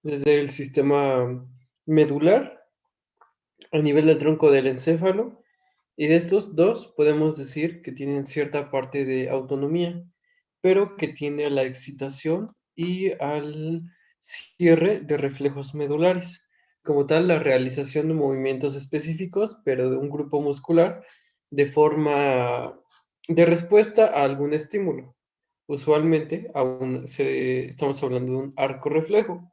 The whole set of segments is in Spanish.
desde el sistema medular a nivel del tronco del encéfalo, y de estos dos podemos decir que tienen cierta parte de autonomía, pero que tiene a la excitación y al cierre de reflejos medulares, como tal la realización de movimientos específicos, pero de un grupo muscular de forma de respuesta a algún estímulo. Usualmente estamos hablando de un arco reflejo.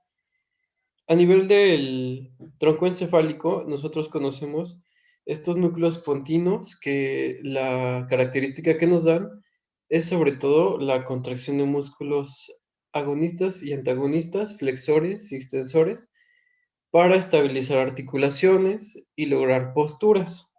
A nivel del tronco encefálico, nosotros conocemos estos núcleos pontinos que la característica que nos dan es sobre todo la contracción de músculos agonistas y antagonistas, flexores y extensores, para estabilizar articulaciones y lograr posturas.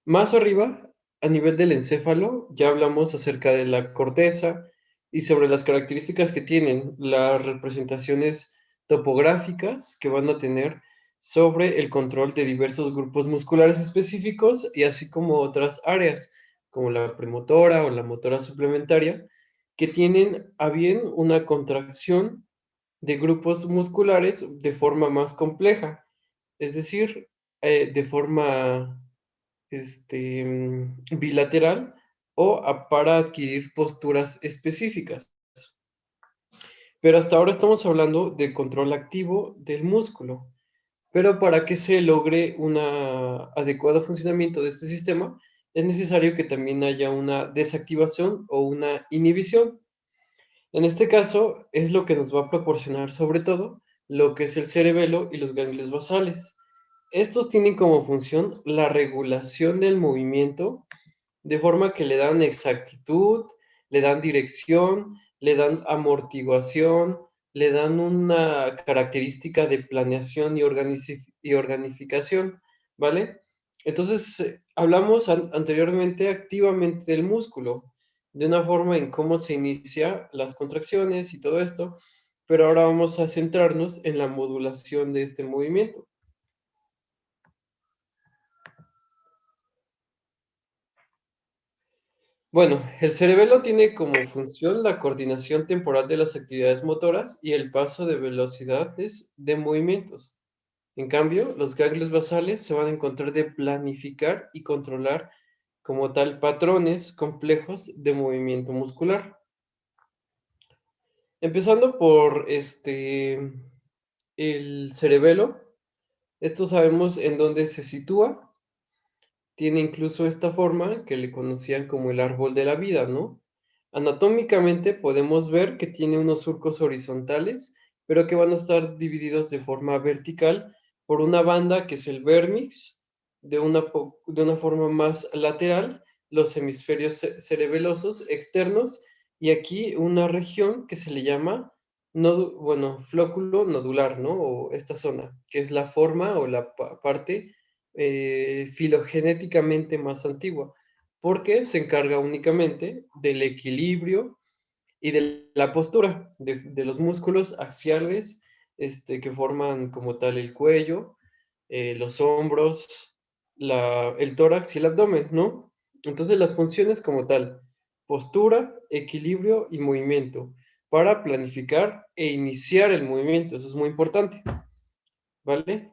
Más arriba, a nivel del encéfalo, ya hablamos acerca de la corteza y sobre las características que tienen las representaciones topográficas que van a tener sobre el control de diversos grupos musculares específicos y así como otras áreas, como la premotora o la motora suplementaria, que tienen a bien una contracción de grupos musculares de forma más compleja, es decir, de forma bilateral o para adquirir posturas específicas. Pero hasta ahora estamos hablando de control activo del músculo. Pero para que se logre un adecuado funcionamiento de este sistema, es necesario que también haya una desactivación o una inhibición. En este caso, es lo que nos va a proporcionar sobre todo lo que es el cerebelo y los ganglios basales. Estos tienen como función la regulación del movimiento de forma que le dan exactitud, le dan dirección, le dan amortiguación, le dan una característica de planeación y organificación, ¿vale? Entonces, hablamos anteriormente activamente del músculo, de una forma en cómo se inicia las contracciones y todo esto, pero ahora vamos a centrarnos en la modulación de este movimiento. Bueno, el cerebelo tiene como función la coordinación temporal de las actividades motoras y el paso de velocidades de movimientos. En cambio, los ganglios basales se van a encontrar de planificar y controlar como tal patrones complejos de movimiento muscular. Empezando por el cerebelo, esto sabemos en dónde se sitúa. Tiene incluso esta forma que le conocían como el árbol de la vida, ¿no? Anatómicamente podemos ver que tiene unos surcos horizontales, pero que van a estar divididos de forma vertical por una banda que es el vérmix, de una forma más lateral, los hemisferios cerebelosos externos, y aquí una región que se le llama, flóculo nodular, ¿no? O esta zona, que es la forma o la parte filogenéticamente más antigua, porque se encarga únicamente del equilibrio y de la postura de los músculos axiales que forman como tal el cuello, los hombros, el tórax y el abdomen, ¿no? Entonces las funciones como tal, postura, equilibrio y movimiento, para planificar e iniciar el movimiento, eso es muy importante, ¿vale?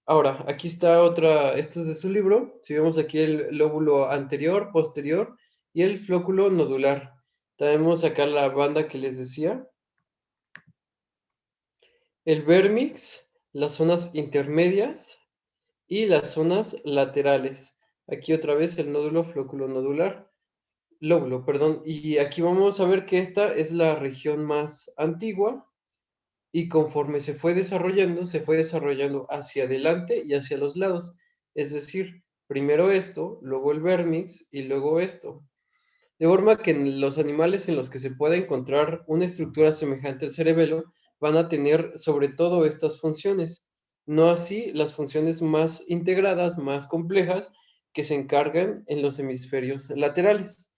Ahora, aquí está otra, esto es de su libro. Si vemos aquí el lóbulo anterior, posterior y el flóculo nodular. Tenemos acá la banda que les decía, el vérmix, las zonas intermedias y las zonas laterales. Aquí otra vez el nódulo, flóculo nodular, lóbulo, perdón. Y aquí vamos a ver que esta es la región más antigua y conforme se fue desarrollando hacia adelante y hacia los lados. Es decir, primero esto, luego el vérmix y luego esto. De forma que en los animales en los que se pueda encontrar una estructura semejante al cerebelo van a tener sobre todo estas funciones, no así las funciones más integradas, más complejas, que se encargan en los hemisferios laterales.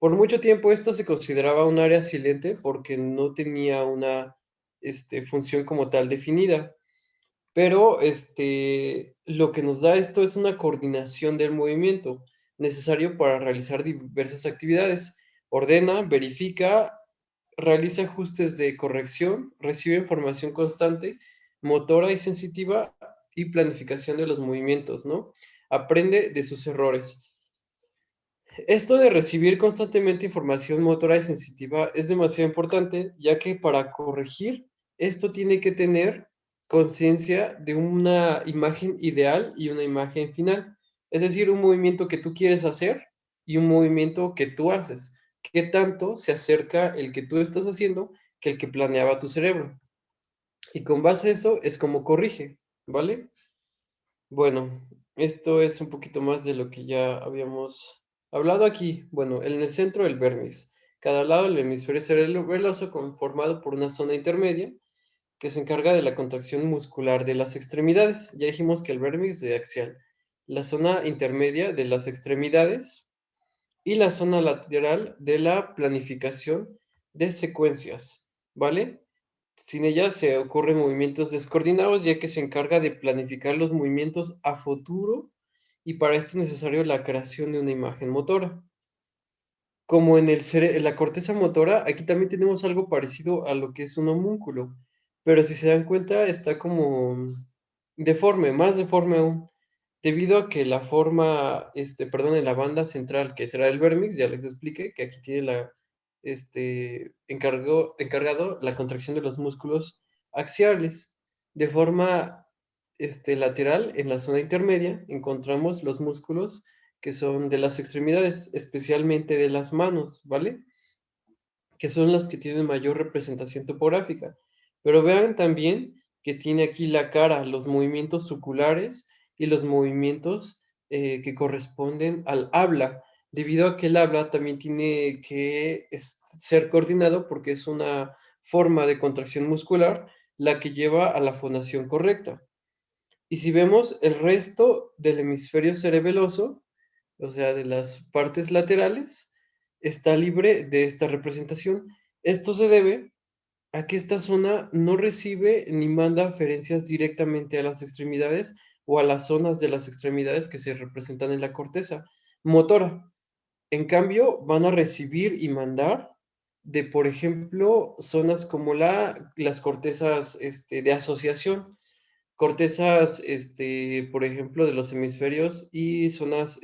Por mucho tiempo esto se consideraba un área silente porque no tenía una función como tal definida, pero lo que nos da esto es una coordinación del movimiento necesario para realizar diversas actividades. Ordena, verifica, realiza ajustes de corrección, recibe información constante, motora y sensitiva y planificación de los movimientos, ¿no? Aprende de sus errores. Esto de recibir constantemente información motora y sensitiva es demasiado importante, ya que para corregir esto tiene que tener conciencia de una imagen ideal y una imagen final. Es decir, un movimiento que tú quieres hacer y un movimiento que tú haces. ¿Qué tanto se acerca el que tú estás haciendo que el que planeaba tu cerebro? Y con base a eso es como corrige, ¿vale? Bueno, esto es un poquito más de lo que ya habíamos hablado aquí. Bueno, en el centro el vértice. Cada lado del hemisferio cerebeloso conformado por una zona intermedia que se encarga de la contracción muscular de las extremidades. Ya dijimos que el vértice de axial. La zona intermedia de las extremidades y la zona lateral de la planificación de secuencias, ¿vale? Sin ella se ocurren movimientos descoordinados, ya que se encarga de planificar los movimientos a futuro y para esto es necesario la creación de una imagen motora. Como en en la corteza motora, aquí también tenemos algo parecido a lo que es un homúnculo, pero si se dan cuenta está como deforme, más deforme aún, debido a que la forma, perdón, en la banda central, que será el vértex, ya les expliqué, que aquí tiene encargado la contracción de los músculos axiales. De forma, lateral, en la zona intermedia, encontramos los músculos que son de las extremidades, especialmente de las manos, ¿vale? Que son las que tienen mayor representación topográfica. Pero vean también que tiene aquí la cara, los movimientos suculares y los movimientos que corresponden al habla, debido a que el habla también tiene que ser coordinado porque es una forma de contracción muscular la que lleva a la fonación correcta. Y si vemos el resto del hemisferio cerebeloso, o sea, de las partes laterales, está libre de esta representación. Esto se debe a que esta zona no recibe ni manda aferencias directamente a las extremidades o a las zonas de las extremidades que se representan en la corteza motora. En cambio, van a recibir y mandar de, por ejemplo, zonas como las cortezas de asociación, cortezas, por ejemplo, de los hemisferios y zonas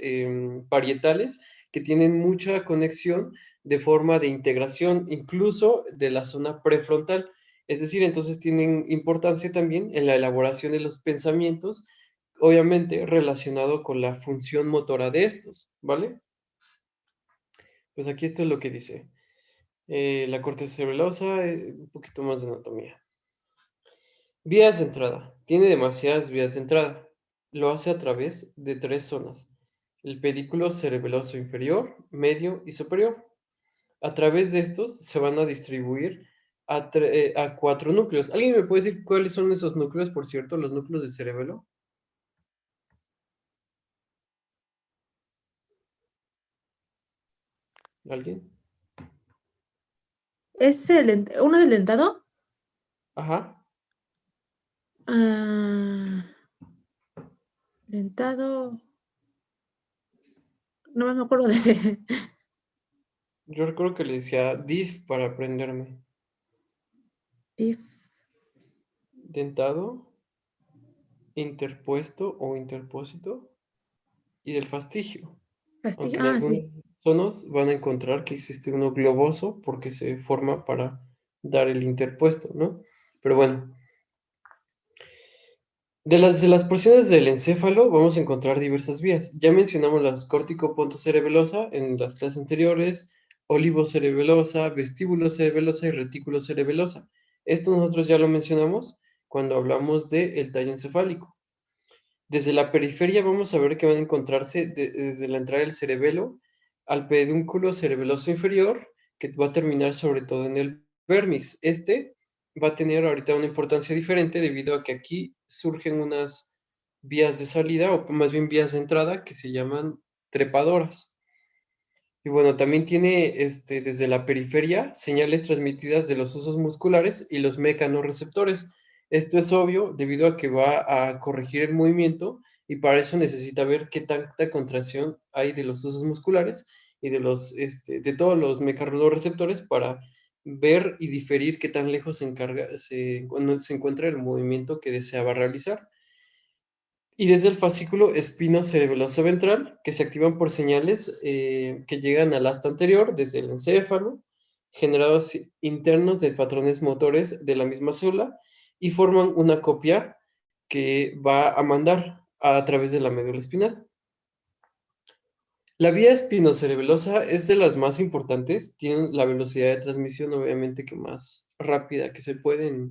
parietales que tienen mucha conexión de forma de integración, incluso de la zona prefrontal. Es decir, entonces tienen importancia también en la elaboración de los pensamientos, obviamente relacionado con la función motora de estos, ¿vale? Pues aquí esto es lo que dice. La corteza cerebelosa, un poquito más de anatomía. Vías de entrada. Tiene demasiadas vías de entrada. Lo hace a través de tres zonas: el pedículo cerebeloso inferior, medio y superior. A través de estos se van a distribuir a cuatro núcleos. ¿Alguien me puede decir cuáles son esos núcleos, por cierto, los núcleos del cerebelo? ¿Alguien? ¿Es uno del dentado? Ajá. Ah, dentado. No me acuerdo de ese. Yo recuerdo que le decía DIF para aprenderme. Dif- Dentado, interpuesto o interpósito y del fastigio. Aunque en Ah, algunas sí. zonas van a encontrar que existe uno globoso porque se forma para dar el interpuesto, ¿no? Pero bueno, de las porciones del encéfalo vamos a encontrar diversas vías. Ya mencionamos las córtico-pontocerebelosa en las clases anteriores, olivocerebelosa, vestíbulo-cerebelosa y retículo-cerebelosa. Esto nosotros ya lo mencionamos cuando hablamos del tallo encefálico. Desde la periferia vamos a ver que van a encontrarse desde la entrada del cerebelo al pedúnculo cerebeloso inferior, que va a terminar sobre todo en el vértice. Este va a tener ahorita una importancia diferente debido a que aquí surgen unas vías de salida, o más bien vías de entrada, que se llaman trepadoras. Y bueno, también tiene desde la periferia señales transmitidas de los huesos musculares y los mecanorreceptores. Esto es obvio debido a que va a corregir el movimiento y para eso necesita ver qué tanta contracción hay de los huesos musculares y de todos los mecanorreceptores para ver y diferir qué tan lejos se encuentra el movimiento que deseaba realizar. Y desde el fascículo espinocerebeloso ventral, que se activan por señales que llegan al asta anterior desde el encéfalo, generados internos de patrones motores de la misma célula y forman una copia que va a mandar a través de la médula espinal. La vía espinocerebelosa es de las más importantes, tiene la velocidad de transmisión obviamente que más rápida que se puede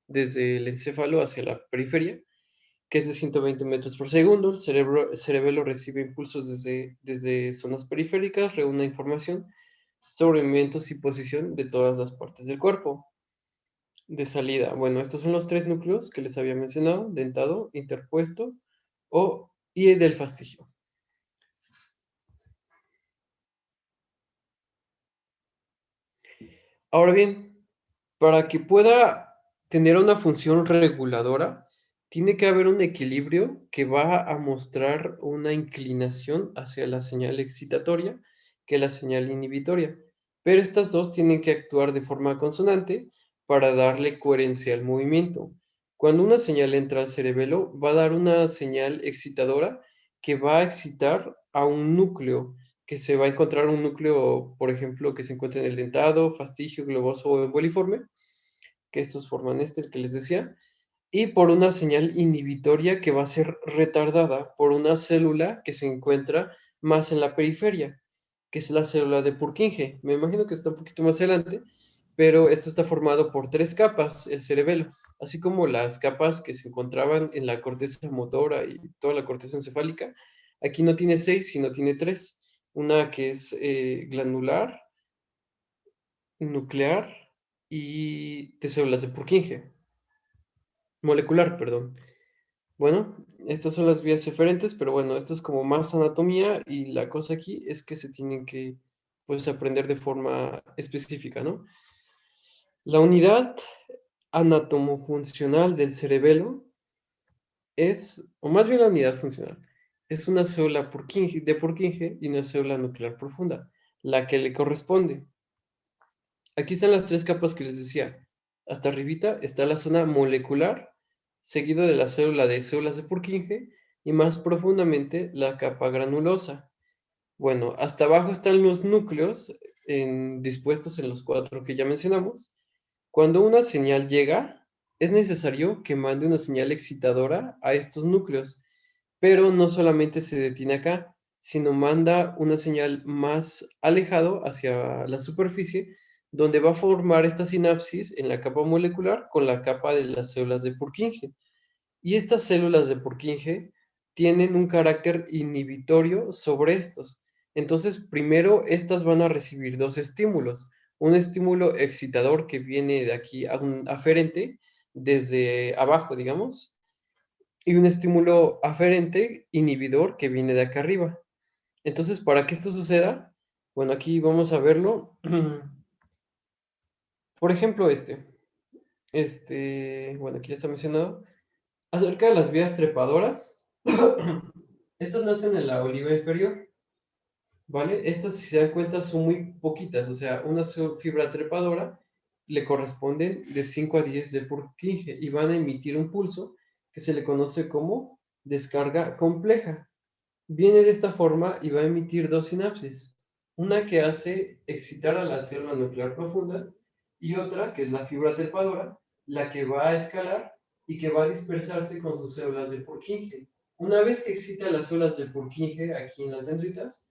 desde el encéfalo hacia la periferia, que es de 120 metros por segundo. El cerebelo recibe impulsos desde zonas periféricas, reúne información sobre movimientos y posición de todas las partes del cuerpo. De salida, bueno, estos son los tres núcleos que les había mencionado: dentado, interpuesto y del fastigio. Ahora bien, para que pueda tener una función reguladora, tiene que haber un equilibrio que va a mostrar una inclinación hacia la señal excitatoria que la señal inhibitoria. Pero estas dos tienen que actuar de forma consonante para darle coherencia al movimiento. Cuando una señal entra al cerebelo, va a dar una señal excitadora que va a excitar a un núcleo, que se va a encontrar un núcleo, por ejemplo, que se encuentra en el dentado, fastigio, globoso o emboliforme, que estos forman el que les decía, y por una señal inhibitoria que va a ser retardada por una célula que se encuentra más en la periferia, que es la célula de Purkinje. Me imagino que está un poquito más adelante, pero esto está formado por tres capas, el cerebelo, así como las capas que se encontraban en la corteza motora y toda la corteza encefálica. Aquí no tiene seis, sino tiene tres. Una que es glandular, nuclear y de células de Purkinje. Molecular, perdón. Bueno, estas son las vías eferentes, pero bueno, esto es como más anatomía y la cosa aquí es que se tienen que, pues, aprender de forma específica, ¿no? La unidad anatomofuncional del cerebelo es, o más bien la unidad funcional, es una célula de Purkinje y una célula nuclear profunda, la que le corresponde. Aquí están las tres capas que les decía. Hasta arribita está la zona molecular, seguido de la célula de células de Purkinje y más profundamente la capa granulosa. Bueno, hasta abajo están los núcleos dispuestos en los cuatro que ya mencionamos. Cuando una señal llega, es necesario que mande una señal excitadora a estos núcleos, pero no solamente se detiene acá, sino manda una señal más alejado hacia la superficie, donde va a formar esta sinapsis en la capa molecular con la capa de las células de Purkinje. Y estas células de Purkinje tienen un carácter inhibitorio sobre estos. Entonces, primero, estas van a recibir dos estímulos. Un estímulo excitador que viene de aquí a un aferente, desde abajo, digamos, y un estímulo aferente inhibidor que viene de acá arriba. Entonces, para que esto suceda, bueno, aquí vamos a verlo. Por ejemplo, bueno, aquí ya está mencionado. Acerca de las vías trepadoras, estas nacen en la oliva inferior, ¿vale? Estas, si se dan cuenta, son muy poquitas, o sea, una fibra trepadora le corresponden de 5 a 10 de Purkinje y van a emitir un pulso que se le conoce como descarga compleja. Viene de esta forma y va a emitir dos sinapsis, una que hace excitar a la célula nuclear profunda y otra, que es la fibra trepadora, la que va a escalar y que va a dispersarse con sus células de Purkinje. Una vez que excita las células de Purkinje aquí en las dendritas,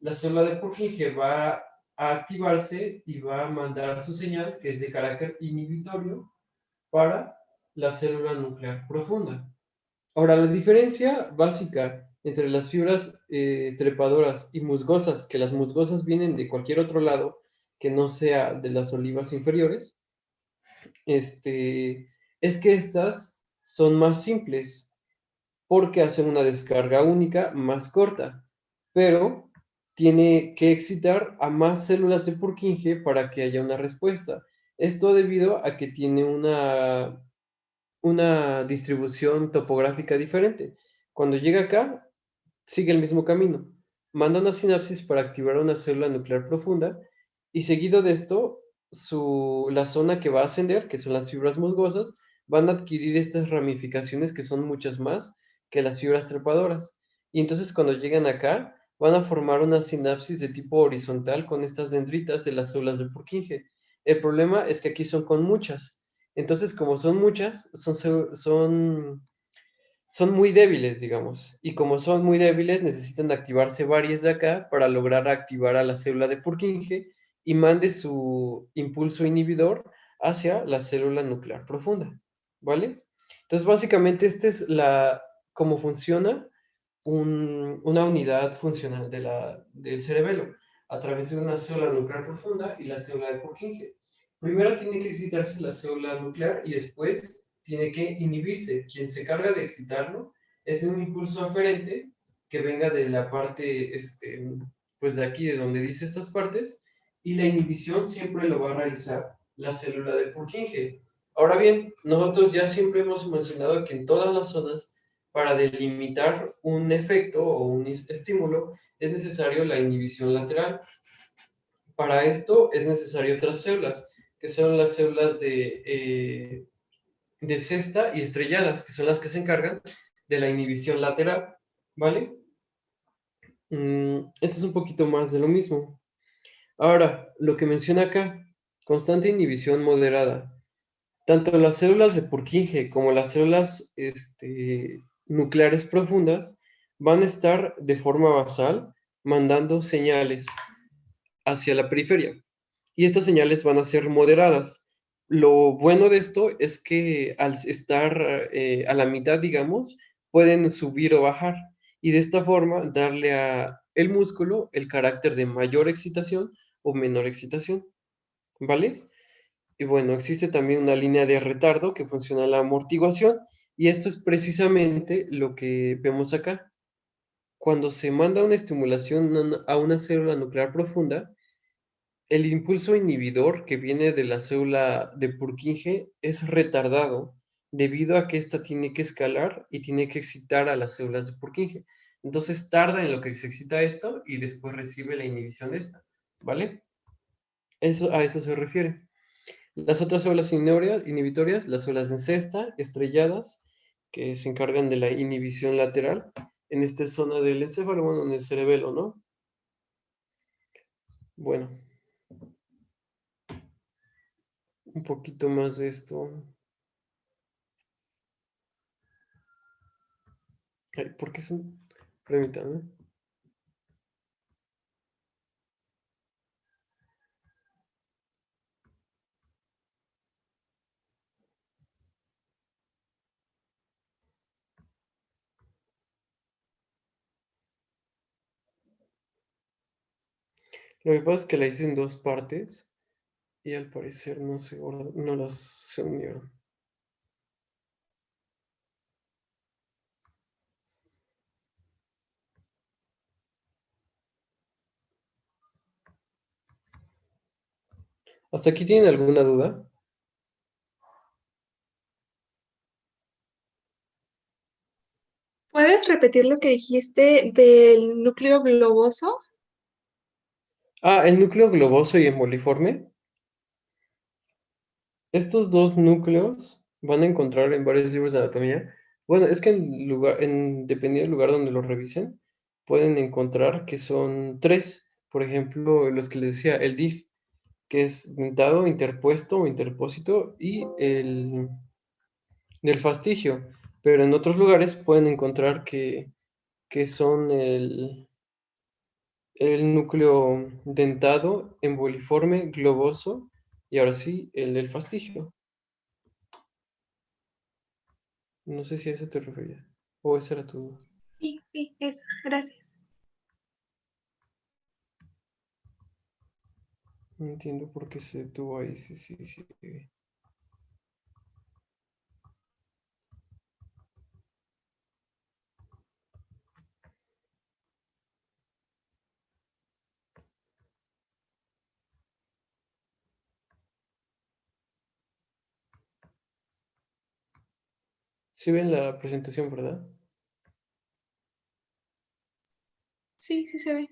la célula de Purkinje va a activarse y va a mandar su señal, que es de carácter inhibitorio, para la célula nuclear profunda. Ahora, la diferencia básica entre las fibras trepadoras y musgosas, que las musgosas vienen de cualquier otro lado que no sea de las olivas inferiores, es que estas son más simples porque hacen una descarga única más corta, pero tiene que excitar a más células de Purkinje para que haya una respuesta. Esto debido a que tiene una distribución topográfica diferente. Cuando llega acá, sigue el mismo camino. Manda una sinapsis para activar una célula nuclear profunda y seguido de esto la zona que va a ascender, que son las fibras musgosas, van a adquirir estas ramificaciones que son muchas más que las fibras trepadoras. Y entonces cuando llegan acá, van a formar una sinapsis de tipo horizontal con estas dendritas de las células de Purkinje. El problema es que aquí son con muchas. Entonces, como son muchas, son muy débiles, digamos. Y como son muy débiles, necesitan activarse varias de acá para lograr activar a la célula de Purkinje y mande su impulso inhibidor hacia la célula nuclear profunda, ¿vale? Entonces, básicamente, esta es cómo funciona una unidad funcional del cerebelo a través de una célula nuclear profunda y la célula de Purkinje. Primero tiene que excitarse la célula nuclear y después tiene que inhibirse. Quien se carga de excitarlo es un impulso aferente que venga de la parte, pues de aquí, de donde dice estas partes, y la inhibición siempre lo va a realizar la célula de Purkinje. Ahora bien, nosotros ya siempre hemos mencionado que en todas las zonas, para delimitar un efecto o un estímulo, es necesario la inhibición lateral. Para esto es necesario otras células, que son las células de cesta y estrelladas, que son las que se encargan de la inhibición lateral, ¿vale? Esto es un poquito más de lo mismo. Ahora, lo que menciona acá, constante inhibición moderada. Tanto las células de Purkinje como las células nucleares profundas van a estar de forma basal mandando señales hacia la periferia. Y estas señales van a ser moderadas. Lo bueno de esto es que al estar a la mitad, digamos, pueden subir o bajar. Y de esta forma darle a el músculo el carácter de mayor excitación o menor excitación. ¿Vale? Y bueno, existe también una línea de retardo que funciona la amortiguación. Y esto es precisamente lo que vemos acá. Cuando se manda una estimulación a una célula nuclear profunda, el impulso inhibidor que viene de la célula de Purkinje es retardado debido a que ésta tiene que escalar y tiene que excitar a las células de Purkinje. Entonces tarda en lo que se excita esto y después recibe la inhibición de esta, ¿vale? A eso se refiere. Las otras células inhibitorias, las células de cesta, estrelladas, que se encargan de la inhibición lateral en esta zona del encéfalo, bueno, en el cerebelo, ¿no? Bueno, un poquito más de esto. Ay, ¿por qué son? Permítanme. Lo que pasa es que la hice en dos partes y al parecer no las se unieron. ¿Hasta aquí tienen alguna duda? ¿Puedes repetir lo que dijiste del núcleo globoso? Ah, el núcleo globoso y emboliforme. Estos dos núcleos van a encontrar en varios libros de anatomía. Bueno, es que dependiendo del lugar donde los revisen, pueden encontrar que son tres. Por ejemplo, los que les decía, el DIF, que es dentado, interpuesto o interpósito, y el del fastigio. Pero en otros lugares pueden encontrar que son el núcleo dentado, emboliforme, globoso, y ahora sí, el del fastigio. No sé si a eso te referías. O esa era tu... Sí, sí, eso, gracias. No entiendo por qué se detuvo ahí. Sí, sí, sí. Sí ven la presentación, ¿verdad? Sí, sí se ve.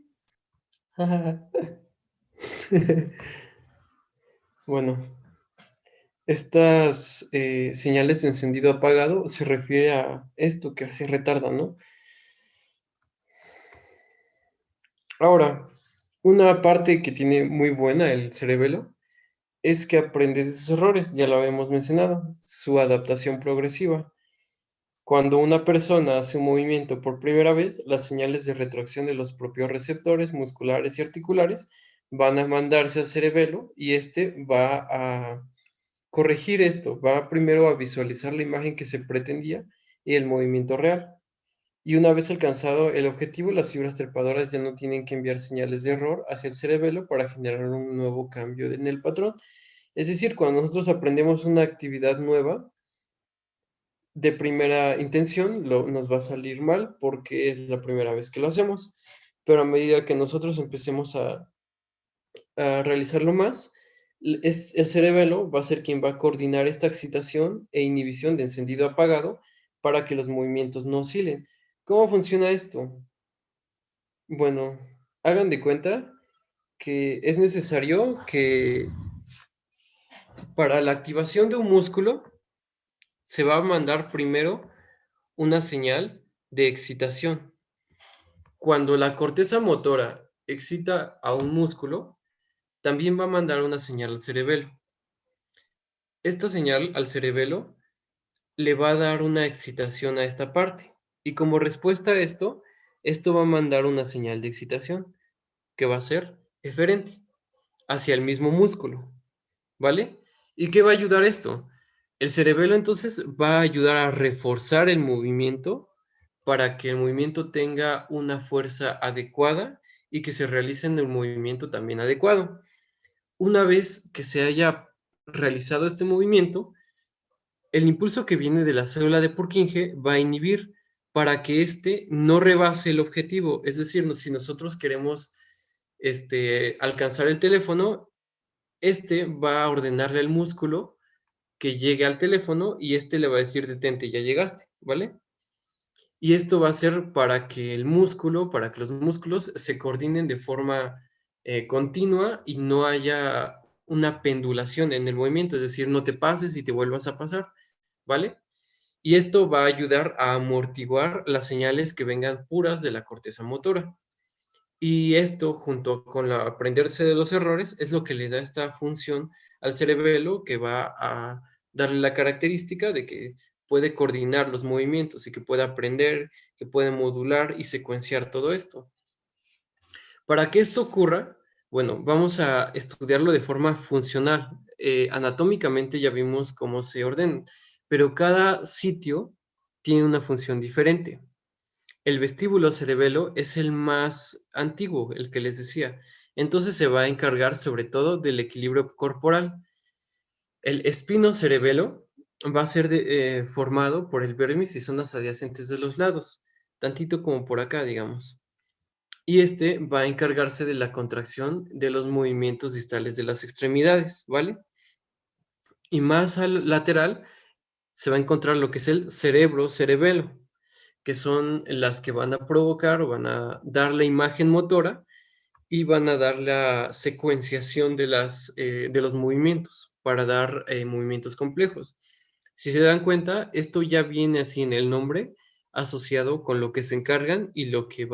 Bueno, estas señales de encendido apagado se refiere a esto que se retarda, ¿no? Ahora, una parte que tiene muy buena el cerebelo es que aprende de sus errores, ya lo habíamos mencionado, su adaptación progresiva. Cuando una persona hace un movimiento por primera vez, las señales de retroacción de los propios receptores musculares y articulares van a mandarse al cerebelo y este va a corregir esto, va primero a visualizar la imagen que se pretendía y el movimiento real. Y una vez alcanzado el objetivo, las fibras trepadoras ya no tienen que enviar señales de error hacia el cerebelo para generar un nuevo cambio en el patrón. Es decir, cuando nosotros aprendemos una actividad nueva, de primera intención nos va a salir mal porque es la primera vez que lo hacemos, pero a medida que nosotros empecemos a realizarlo más, el cerebelo va a ser quien va a coordinar esta excitación e inhibición de encendido apagado para que los movimientos no oscilen. ¿Cómo funciona esto? Bueno, hagan de cuenta que es necesario que para la activación de un músculo se va a mandar primero una señal de excitación. Cuando la corteza motora excita a un músculo, también va a mandar una señal al cerebelo. Esta señal al cerebelo le va a dar una excitación a esta parte. Y como respuesta a esto va a mandar una señal de excitación que va a ser eferente hacia el mismo músculo, ¿vale? ¿Y qué va a ayudar esto? El cerebelo entonces va a ayudar a reforzar el movimiento para que el movimiento tenga una fuerza adecuada y que se realice en el movimiento también adecuado. Una vez que se haya realizado este movimiento, el impulso que viene de la célula de Purkinje va a inhibir para que éste no rebase el objetivo. Es decir, si nosotros queremos alcanzar el teléfono, este va a ordenarle al músculo que llegue al teléfono y este le va a decir detente, ya llegaste, ¿vale? Y esto va a ser para que los músculos se coordinen de forma continua y no haya una pendulación en el movimiento, es decir, no te pases y te vuelvas a pasar, ¿vale? Y esto va a ayudar a amortiguar las señales que vengan puras de la corteza motora. Y esto, junto con la aprenderse de los errores, es lo que le da esta función al cerebelo que va a darle la característica de que puede coordinar los movimientos y que puede aprender, que puede modular y secuenciar todo esto. Para que esto ocurra, bueno, vamos a estudiarlo de forma funcional. Anatómicamente ya vimos cómo se ordena, pero cada sitio tiene una función diferente. El vestíbulo cerebelo es el más antiguo, el que les decía. Entonces se va a encargar sobre todo del equilibrio corporal. El espino cerebelo va a ser formado por el vermis y zonas adyacentes de los lados, tantito como por acá, digamos. Y este va a encargarse de la contracción de los movimientos distales de las extremidades, ¿vale? Y más al lateral se va a encontrar lo que es el cerebro cerebelo, que son las que van a provocar o van a dar la imagen motora y van a dar la secuenciación de los movimientos para dar movimientos complejos. Si se dan cuenta, esto ya viene así en el nombre, asociado con lo que se encargan y lo que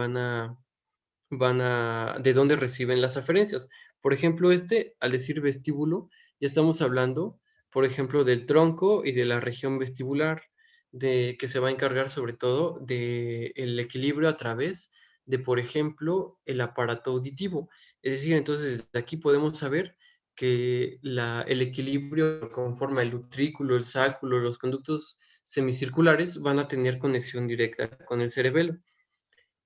de dónde reciben las aferencias. Por ejemplo, al decir vestíbulo, ya estamos hablando, por ejemplo, del tronco y de la región vestibular, que se va a encargar sobre todo del equilibrio a través de, por ejemplo, el aparato auditivo. Es decir, entonces, desde aquí podemos saber que el equilibrio conforma el utrículo, el sáculo, los conductos semicirculares van a tener conexión directa con el cerebelo.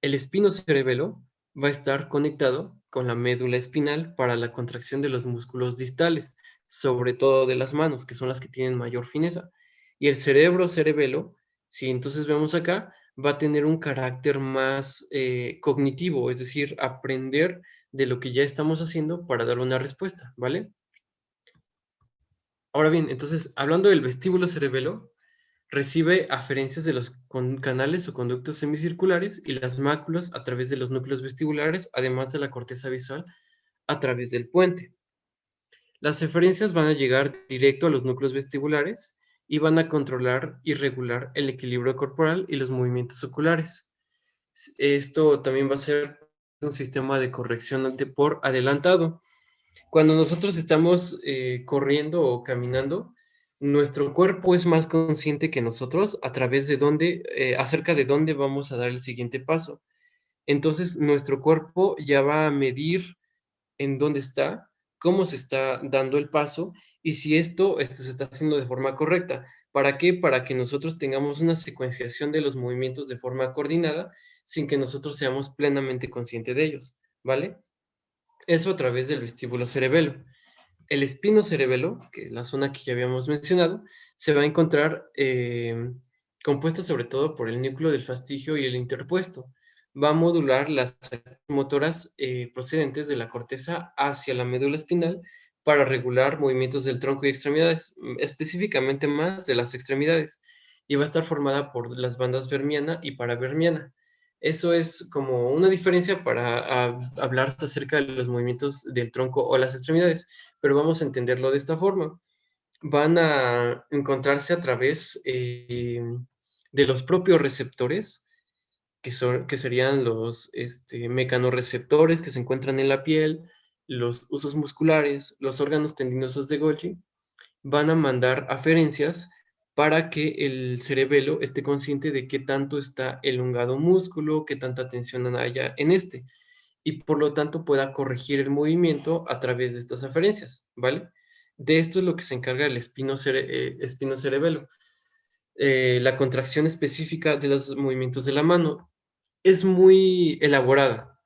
El espino cerebelo va a estar conectado con la médula espinal para la contracción de los músculos distales, sobre todo de las manos, que son las que tienen mayor fineza. Y el cerebro cerebelo, si entonces vemos acá, va a tener un carácter más cognitivo, es decir, aprender de lo que ya estamos haciendo para dar una respuesta, ¿vale? Ahora bien, entonces, hablando del vestíbulo cerebelo, recibe aferencias de los canales o conductos semicirculares y las máculas a través de los núcleos vestibulares, además de la corteza visual a través del puente. Las eferencias van a llegar directo a los núcleos vestibulares y van a controlar y regular el equilibrio corporal y los movimientos oculares. Esto también va a ser un sistema de corrección por adelantado. Cuando nosotros estamos corriendo o caminando, nuestro cuerpo es más consciente que nosotros a través de acerca de dónde vamos a dar el siguiente paso. Entonces, nuestro cuerpo ya va a medir en dónde está, cómo se está dando el paso y si esto se está haciendo de forma correcta. ¿Para qué? Para que nosotros tengamos una secuenciación de los movimientos de forma coordinada sin que nosotros seamos plenamente conscientes de ellos, ¿vale? Eso a través del vestíbulo cerebelo. El espino cerebelo, que es la zona que ya habíamos mencionado, se va a encontrar compuesta sobre todo por el núcleo del fastigio y el interpuesto. Va a modular las motoras procedentes de la corteza hacia la médula espinal para regular movimientos del tronco y extremidades, específicamente más de las extremidades, y va a estar formada por las bandas vermiana y paravermiana. Eso es como una diferencia para hablar acerca de los movimientos del tronco o las extremidades, pero vamos a entenderlo de esta forma. Van a encontrarse a través de los propios receptores, que serían los mecanorreceptores que se encuentran en la piel, los usos musculares, los órganos tendinosos de Golgi, van a mandar aferencias para que el cerebelo esté consciente de qué tanto está elongado un músculo, qué tanta tensión haya en este, y por lo tanto pueda corregir el movimiento a través de estas aferencias, ¿vale? De esto es lo que se encarga el espino cerebelo. La contracción específica de los movimientos de la mano es muy elaborada,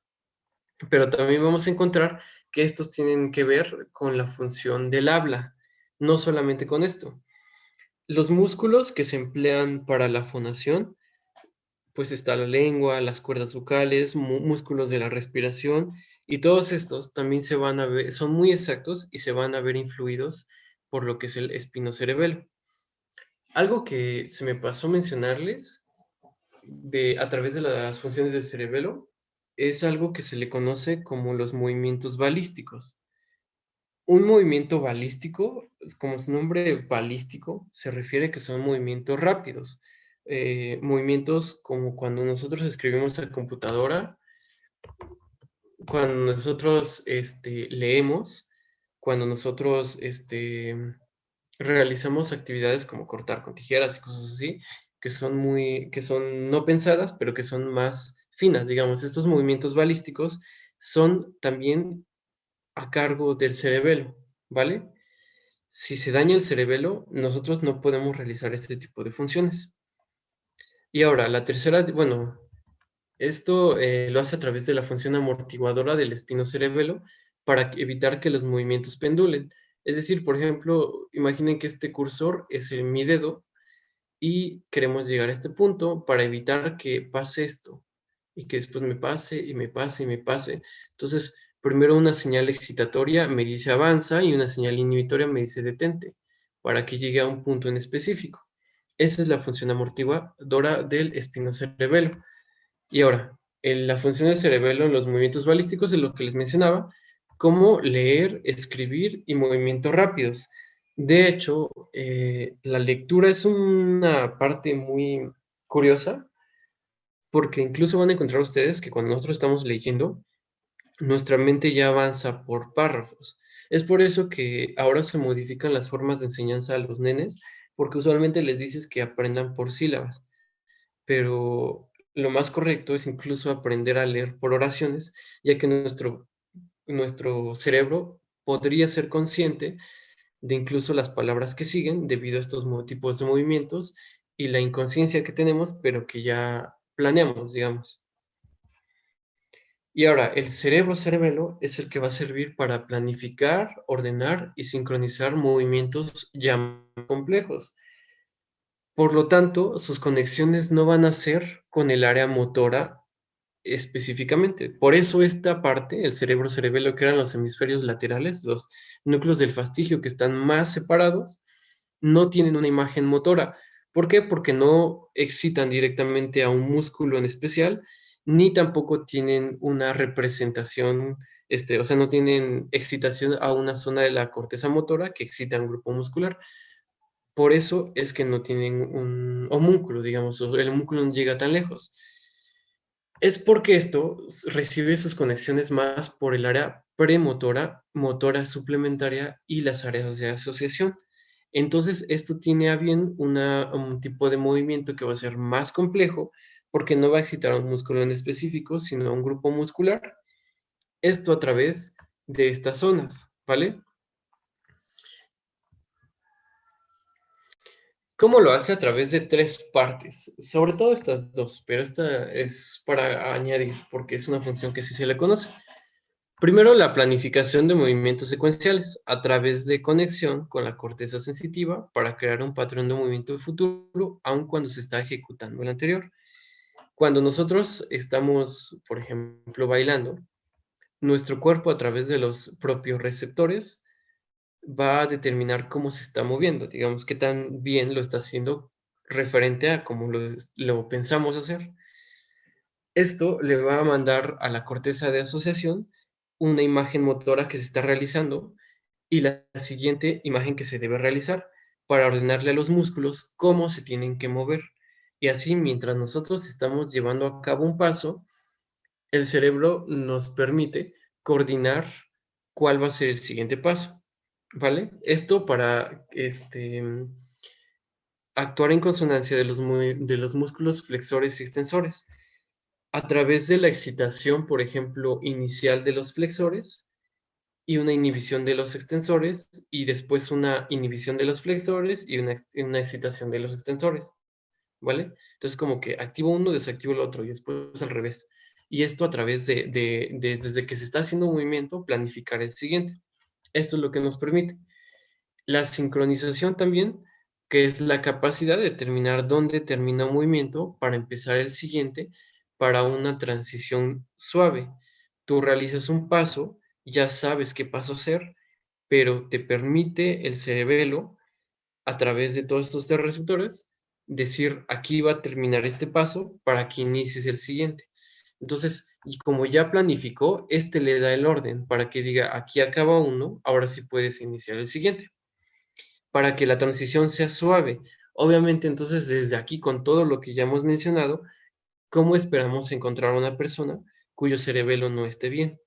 pero también vamos a encontrar que estos tienen que ver con la función del habla, no solamente con esto. Los músculos que se emplean para la fonación, pues está la lengua, las cuerdas vocales, músculos de la respiración, y todos estos también se van a ver, son muy exactos y se van a ver influidos por lo que es el espinocerebelo. Algo que se me pasó mencionarles a través de las funciones del cerebelo es algo que se le conoce como los movimientos balísticos. Un movimiento balístico, como su nombre balístico, se refiere que son movimientos rápidos. Movimientos como cuando nosotros escribimos a computadora, cuando nosotros leemos, cuando nosotros realizamos actividades como cortar con tijeras y cosas así, que son no pensadas, pero que son más finas, digamos. Estos movimientos balísticos son también a cargo del cerebelo, ¿vale? Si se daña el cerebelo, nosotros no podemos realizar este tipo de funciones. Y ahora, la tercera, bueno, esto lo hace a través de la función amortiguadora del espinocerebelo para evitar que los movimientos pendulen. Es decir, por ejemplo, imaginen que este cursor es mi dedo y queremos llegar a este punto para evitar que pase esto y que después me pase y me pase y me pase. Entonces, primero una señal excitatoria me dice avanza y una señal inhibitoria me dice detente para que llegue a un punto en específico. Esa es la función amortiguadora del espinocerebelo. Y ahora, la función del cerebelo en los movimientos balísticos es lo que les mencionaba, como leer, escribir y movimientos rápidos. De hecho, la lectura es una parte muy curiosa, porque incluso van a encontrar ustedes que cuando nosotros estamos leyendo, nuestra mente ya avanza por párrafos. Es por eso que ahora se modifican las formas de enseñanza a los nenes, porque usualmente les dices que aprendan por sílabas, pero lo más correcto es incluso aprender a leer por oraciones, ya que nuestro cerebro podría ser consciente de incluso las palabras que siguen debido a estos tipos de movimientos y la inconsciencia que tenemos, pero que ya planeamos, digamos. Y ahora, el cerebelo es el que va a servir para planificar, ordenar y sincronizar movimientos ya más complejos. Por lo tanto, sus conexiones no van a ser con el área motora específicamente. Por eso esta parte, el cerebelo, que eran los hemisferios laterales, los núcleos del fastigio que están más separados, no tienen una imagen motora. ¿Por qué? Porque no excitan directamente a un músculo en especial, ni tampoco tienen una representación o sea, no tienen excitación a una zona de la corteza motora que excita a un grupo muscular. Por eso es que no tienen un homúnculo, digamos, o el homúnculo no llega tan lejos. Es porque esto recibe sus conexiones más por el área premotora, motora suplementaria y las áreas de asociación. Entonces, esto tiene a bien un tipo de movimiento que va a ser más complejo porque no va a excitar a un músculo en específico, sino a un grupo muscular. Esto a través de estas zonas, ¿vale? ¿Cómo lo hace? A través de tres partes, sobre todo estas dos, pero esta es para añadir porque es una función que sí se le conoce. Primero, la planificación de movimientos secuenciales a través de conexión con la corteza sensitiva para crear un patrón de movimiento futuro, aun cuando se está ejecutando el anterior. Cuando nosotros estamos, por ejemplo, bailando, nuestro cuerpo a través de los propios receptores va a determinar cómo se está moviendo, digamos, qué tan bien lo está haciendo referente a cómo lo pensamos hacer. Esto le va a mandar a la corteza de asociación una imagen motora que se está realizando y la siguiente imagen que se debe realizar para ordenarle a los músculos cómo se tienen que mover. Y así, mientras nosotros estamos llevando a cabo un paso, el cerebro nos permite coordinar cuál va a ser el siguiente paso, ¿vale? Esto para actuar en consonancia de de los músculos flexores y extensores. A través de la excitación, por ejemplo, inicial de los flexores y una inhibición de los extensores, y después una inhibición de los flexores y una excitación de los extensores, ¿vale? Entonces, como que activo uno, desactivo el otro, y después al revés. Y esto a través desde que se está haciendo un movimiento, planificar el siguiente. Esto es lo que nos permite. La sincronización también, que es la capacidad de determinar dónde termina un movimiento para empezar el siguiente para una transición suave. Tú realizas un paso, ya sabes qué paso hacer, pero te permite el cerebelo, a través de todos estos tres receptores, decir, aquí va a terminar este paso para que inicies el siguiente. Entonces, y como ya planificó, este le da el orden para que diga, aquí acaba uno, ahora sí puedes iniciar el siguiente para que la transición sea suave. Obviamente, entonces, desde aquí, con todo lo que ya hemos mencionado, ¿cómo esperamos encontrar una persona cuyo cerebelo no esté bien?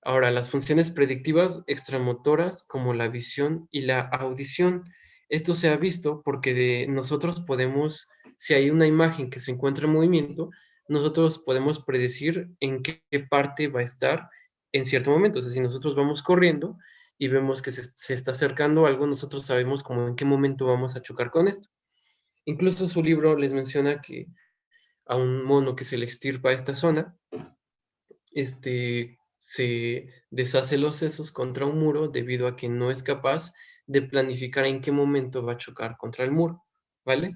Ahora, las funciones predictivas extramotoras como la visión y la audición. Esto se ha visto porque nosotros podemos, si hay una imagen que se encuentra en movimiento, nosotros podemos predecir en qué parte va a estar en cierto momento. O sea, si nosotros vamos corriendo y vemos que se está acercando algo, nosotros sabemos como en qué momento vamos a chocar con esto. Incluso su libro les menciona que a un mono que se le extirpa esta zona, se deshace los sesos contra un muro debido a que no es capaz de planificar en qué momento va a chocar contra el muro, ¿vale?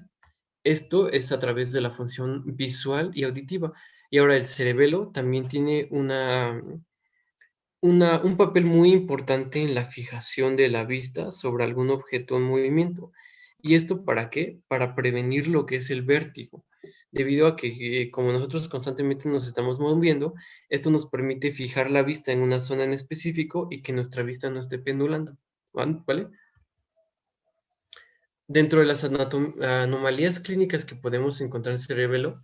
Esto es a través de la función visual y auditiva. Y ahora el cerebelo también tiene un papel muy importante en la fijación de la vista sobre algún objeto en movimiento. ¿Y esto para qué? Para prevenir lo que es el vértigo. Debido a que como nosotros constantemente nos estamos moviendo, esto nos permite fijar la vista en una zona en específico y que nuestra vista no esté pendulando. ¿Vale? Dentro de las anomalías clínicas que podemos encontrar en el cerebelo,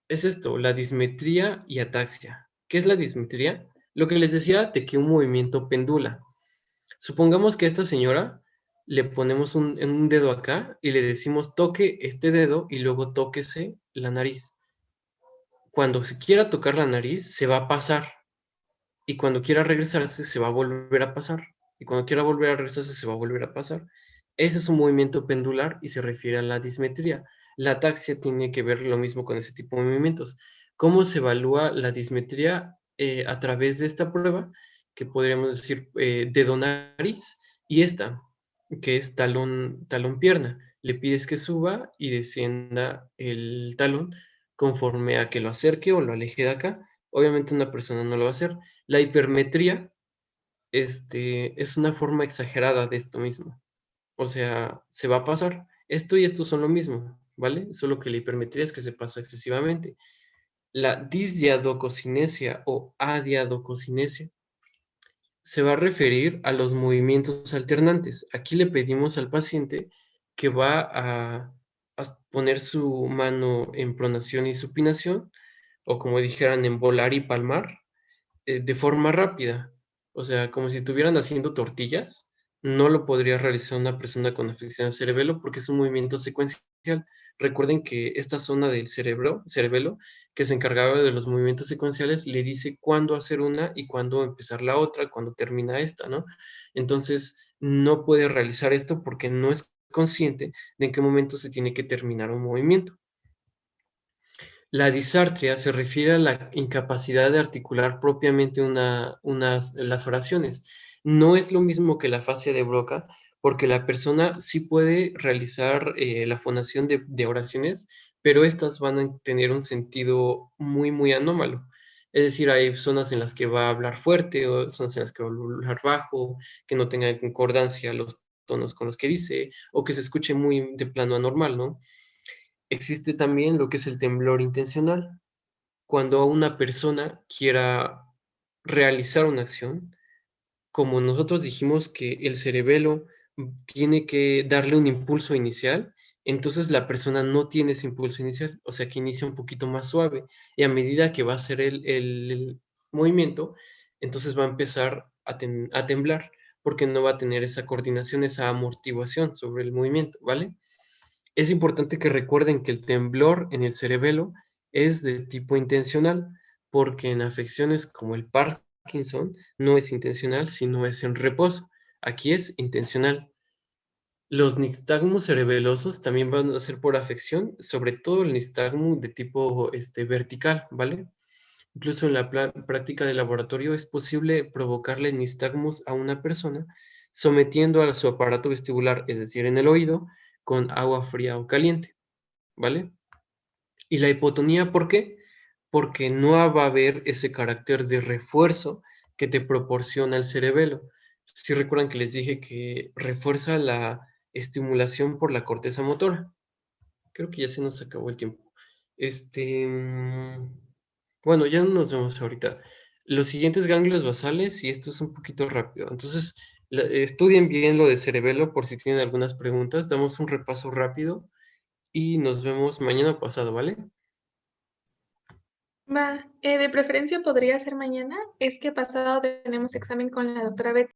es esto, la dismetría y ataxia. ¿Qué es la dismetría? Lo que les decía de que un movimiento pendula. Supongamos que a esta señora le ponemos un dedo acá y le decimos toque este dedo y luego tóquese la nariz. Cuando se quiera tocar la nariz, se va a pasar. Y cuando quiera regresarse, se va a volver a pasar. Y cuando quiera volver a regresarse, se va a volver a pasar. Ese es un movimiento pendular y se refiere a la dismetría. La ataxia tiene que ver lo mismo con ese tipo de movimientos. ¿Cómo se evalúa la dismetría? A través de esta prueba, que podríamos decir dedo-nariz, y esta, que es talón-pierna. Le pides que suba y descienda el talón conforme a que lo acerque o lo aleje de acá. Obviamente una persona no lo va a hacer. La hipermetría, es una forma exagerada de esto mismo. O sea, se va a pasar. Esto y esto son lo mismo, ¿vale? Solo que la hipermetría es que se pasa excesivamente. La disdiadococinesia o adiadococinesia se va a referir a los movimientos alternantes. Aquí le pedimos al paciente que va a poner su mano en pronación y supinación, o como dijeran, en volar y palmar, de forma rápida. O sea, como si estuvieran haciendo tortillas, no lo podría realizar una persona con afección al cerebelo porque es un movimiento secuencial. Recuerden que esta zona del cerebelo, que se encargaba de los movimientos secuenciales, le dice cuándo hacer una y cuándo empezar la otra, cuándo termina esta, ¿no? Entonces, no puede realizar esto porque no es consciente de en qué momento se tiene que terminar un movimiento. La disartria se refiere a la incapacidad de articular propiamente las oraciones. No es lo mismo que la fascia de Broca, porque la persona sí puede realizar la fonación de oraciones, pero estas van a tener un sentido muy, muy anómalo. Es decir, hay zonas en las que va a hablar fuerte, o zonas en las que va a hablar bajo, que no tenga concordancia los tonos con los que dice, o que se escuche muy de plano anormal, ¿no? Existe también lo que es el temblor intencional. Cuando una persona quiera realizar una acción, como nosotros dijimos que el cerebelo tiene que darle un impulso inicial, entonces la persona no tiene ese impulso inicial, o sea que inicia un poquito más suave y a medida que va a hacer el movimiento, entonces va a empezar a temblar porque no va a tener esa coordinación, esa amortiguación sobre el movimiento, ¿vale? Es importante que recuerden que el temblor en el cerebelo es de tipo intencional, porque en afecciones como el Parkinson no es intencional, sino es en reposo. Aquí es intencional. Los nixtagmos cerebelosos también van a ser por afección, sobre todo el nixtagmo de tipo vertical, ¿vale? Incluso en la práctica de laboratorio es posible provocarle nistagmus a una persona sometiendo a su aparato vestibular, es decir, en el oído, con agua fría o caliente, ¿vale? Y la hipotonía, ¿por qué? Porque no va a haber ese carácter de refuerzo que te proporciona el cerebelo. Si recuerdan que les dije que refuerza la estimulación por la corteza motora. Creo que ya se nos acabó el tiempo. Bueno, ya nos vemos ahorita. Los siguientes ganglios basales, y esto es un poquito rápido. Entonces, estudien bien lo de cerebelo por si tienen algunas preguntas. Damos un repaso rápido y nos vemos mañana pasado, ¿vale? Va, de preferencia podría ser mañana. Es que pasado tenemos examen con la doctora Betty.